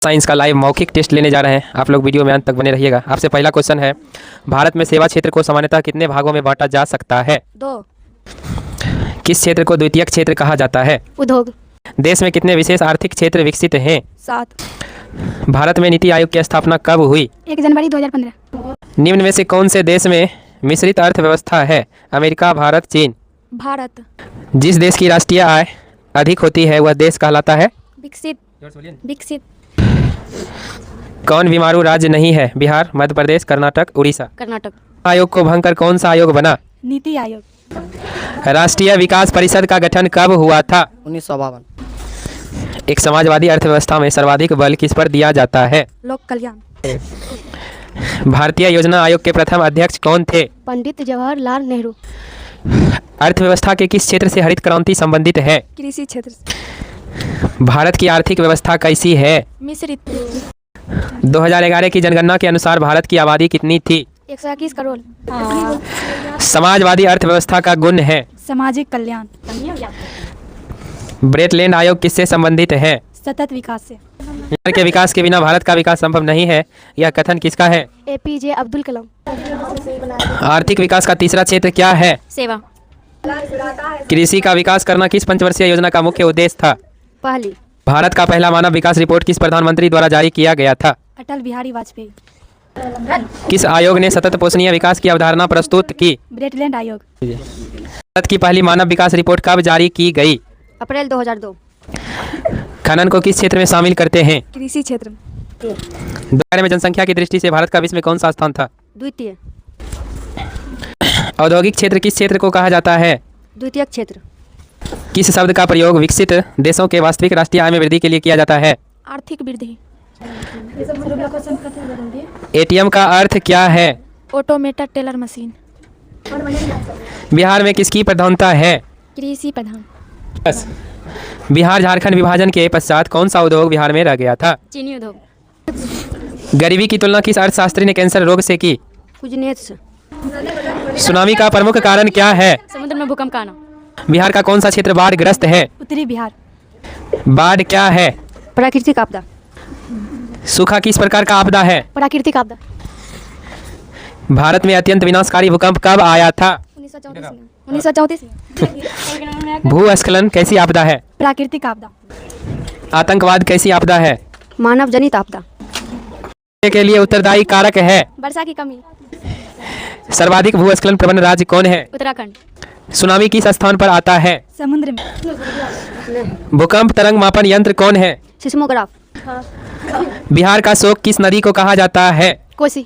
Science का live मौखिक test लेने जा रहे हैं। आप लोग वीडियो में अंत तक बने रहिएगा। आपसे पहला क्वेश्चन है, भारत में सेवा क्षेत्र को सामान्यतः कितने भागों में बांटा जा सकता है? 2। किस क्षेत्र को द्वितीयक क्षेत्र कहा जाता है? उद्योग। देश में कितने विशेष आर्थिक क्षेत्र विकसित हैं? 7। भारत में नीति आयोग की स्थापना कब हुई? 1 जनवरी 2015। निम्न में से कौन से देश में मिश्रित अर्थव्यवस्था है? अमेरिका, भारत, चीन। भारत। जिस देश की राष्ट्रीय आय अधिक होती है वह देश कहलाता है? विकसित। विकसित। कौन बीमारू राज्य नहीं है? बिहार, मध्य प्रदेश, कर्नाटक, उड़ीसा। कर्नाटक। आयोग को भंग कर कौन सा आयोग बना? नीति आयोग। राष्ट्रीय विकास परिषद का गठन कब हुआ था? 1952। एक समाजवादी अर्थव्यवस्था में सर्वाधिक बल किस पर दिया जाता है? लोक कल्याण। भारतीय योजना आयोग के प्रथम अध्यक्ष कौन थे? पंडित जवाहरलाल नेहरू। अर्थव्यवस्था के किस क्षेत्र से हरित क्रांति संबंधित है? कृषि क्षेत्र। भारत की आर्थिक व्यवस्था कैसी है? मिश्रित। 2011 की जनगणना के अनुसार भारत की आबादी कितनी थी? 121 करोड़। समाजवादी अर्थव्यवस्था का गुण है? सामाजिक कल्याण। ब्रेटलैंड आयोग किससे संबंधित है? सतत विकास से। बिहार के विकास के बिना भारत का विकास संभव नहीं है, यह कथन किसका है? APJ अब्दुल कलाम। आर्थिक विकास का तीसरा क्षेत्र क्या है? सेवा। कृषि का विकास करना किस पंचवर्षीय योजना का मुख्य उद्देश्य था? पहली। भारत का पहला मानव विकास रिपोर्ट किस प्रधानमंत्री द्वारा जारी किया गया था? अटल बिहारी वाजपेयी। किस आयोग ने सतत पोषणीय विकास की अवधारणा प्रस्तुत की? ब्रेटलैंड आयोग। भारत की पहली मानव विकास रिपोर्ट कब जारी की गई? अप्रैल 2002। खनन को किस क्षेत्र में शामिल करते हैं? कृषि क्षेत्र। 2011 में जनसंख्या की दृष्टि से भारत का विश्व में कौन सा स्थान था? द्वितीय। औद्योगिक क्षेत्र किस क्षेत्र को कहा जाता है? द्वितीयक क्षेत्र। किस शब्द का प्रयोग विकसित देशों के वास्तविक राष्ट्रीय आय में वृद्धि के लिए किया जाता है? आर्थिक वृद्धि। ATM का अर्थ क्या है? Automated teller machine. बिहार में किसकी प्रधानता है? कृषि प्रधान। बिहार झारखंड विभाजन के पश्चात कौन सा उद्योग बिहार में रह गया था? चीनी उद्योग। गरीबी की तुलना किस अर्थशास्त्री ने कैंसर रोग से की? कुजनेत्स। सुनामी का प्रमुख कारण क्या है? समुद्र में भूकंप का आना। बिहार का कौन सा क्षेत्र बाढ़ ग्रस्त है? उत्तरी बिहार। बाढ़ क्या है? प्राकृतिक आपदा। सूखा किस प्रकार का आपदा है? प्राकृतिक आपदा। भारत में अत्यंत विनाशकारी भूकंप कब आया था? 1934 में। भूस्खलन कैसी आपदा है? प्राकृतिक आपदा। आतंकवाद कैसी आपदा है? मानव जनित आपदा। के लिए उत्तरदायी कारक है? वर्षा की कमी। सर्वाधिक भूस्खलन प्रवण राज्य कौन है? उत्तराखंड। सुनामी किस स्थान पर आता है? समुद्र में। भूकंप तरंग मापन यंत्र कौन है? सिस्मोग्राफ। बिहार का शोक किस नदी को कहा जाता है? कोसी।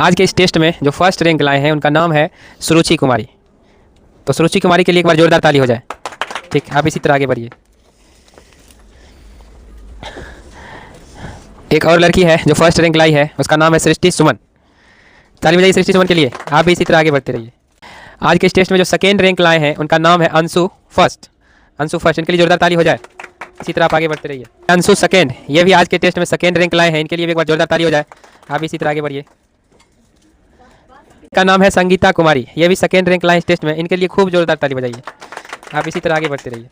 आज के इस टेस्ट में जो फर्स्ट रैंक लाए हैं उनका नाम है सुरुचि कुमारी। तो सुरुचि कुमारी के लिए एक बार जोरदार ताली हो जाए। ठीक, आप इसी तरह आगे बढ़िए। एक और लड़की है जो फर्स्ट रैंक लाई है, उसका नाम है सृष्टि सुमन। ताली बजाइए सृष्टि सुमन के लिए। आप भी इसी तरह आगे बढ़ते रहिए। आज के इस टेस्ट में जो सेकेंड रैंक लाए हैं उनका नाम है अंशु फर्स्ट। अंशु फर्स्ट, इनके लिए जोरदार ताली हो जाए। इसी तरह आप आगे बढ़ते रहिए। अंशु सेकेंड, ये भी आज के टेस्ट में सेकेंड रैंक लाए हैं, इनके लिए भी एक बार जोरदार ताली हो जाए। आप इसी तरह आगे बढ़िए। का नाम है संगीता कुमारी, ये भी सेकेंड रैंक लाए इस टेस्ट में, इनके लिए खूब जोरदार ताली बजाइए। आप इसी तरह आगे बढ़ते रहिए।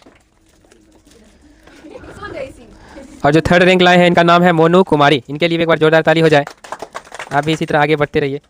और जो थर्ड रैंक लाए हैं इनका नाम है मोनू कुमारी, इनके लिए भी एक बार जोरदार ताली हो जाए। आप भी इसी तरह आगे बढ़ते रहिए।